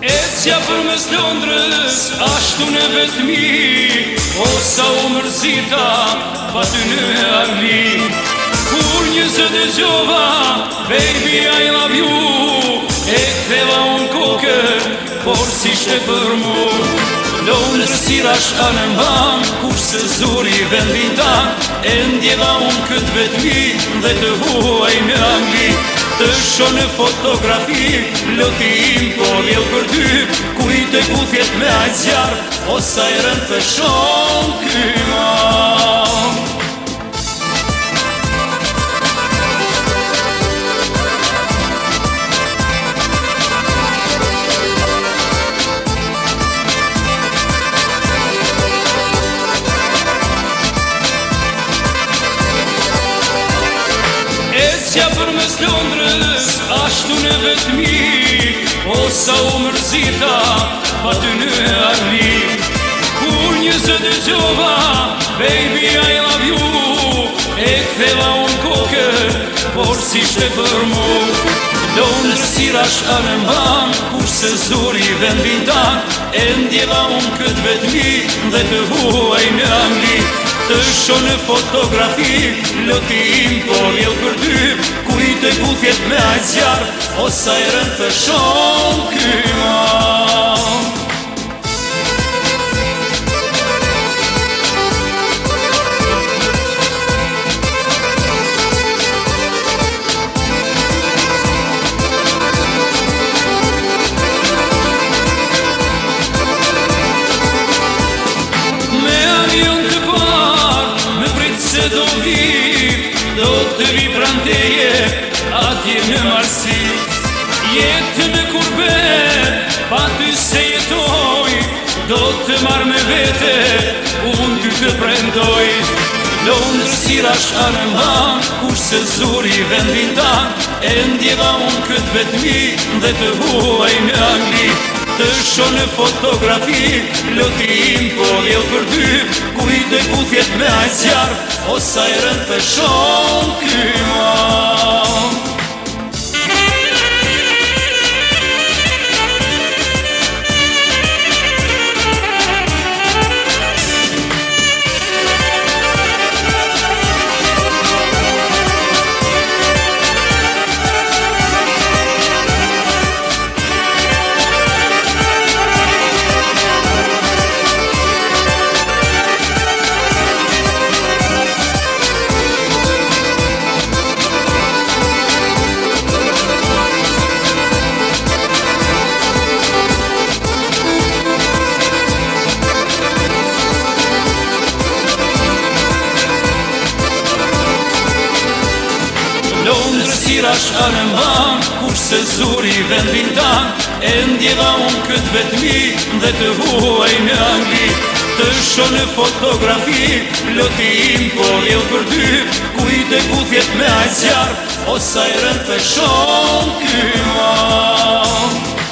Ecja përmes Londrës, ashtu në vetmi, o sa u mërzita, pa ty në Angli. Kur një zë dëgjova, baby I love you, e ktheva unë kokën, por s'ishte për mu. Londrës sirash anë mban, kur se zuri vendin tan, e ndjeva unë këtë vetmi, dhe të huaj në Angli. Të shoh në fotografi, loti im po vjell për ty, kujt e kufjet me aq zjarr, o sa i rënd të shoh ky man. Ecja përmes Londrës, ashtu në vetmi, o sa u mërzita, pa ty në Angli. Kur një zë dëgjova, baby I love you, e ktheva unë kokën, por s'ishte për mu. Londrës sirash anë mban, kur se zuri vendin tan, e ndjeva unë këtë vetmi, dhe të huaj në Angli. Të shoh në fotografi, loti im po vjell për ty, kujt e kufjet me aq zjarr, o sa i rënd të shoh ky man. Do të vi pran teje, atje në Marsi. Jetë në kurbet, pa ty se jetoj, do të marr me vete, unë ty të prendoj. Londrës sirash anë mban, kur se zuri vendin tan, e ndjeva unë këtë vetmi, dhe të huaj në Angli. Të shoh në fotografi, loti im po vjell për ty, kujt e kufjet me aq zjarr, o sa i rënd të shoh ky man. Londrës sirash anë mban, kur se zuri vendin tan, e ndjeva unë këtë vetmi, dhe të huaj në Angli. Të shoh në fotografi, loti im po vjell për ty, kujt e kufjet me aq zjarr, o sa i rënd të shoh ky man.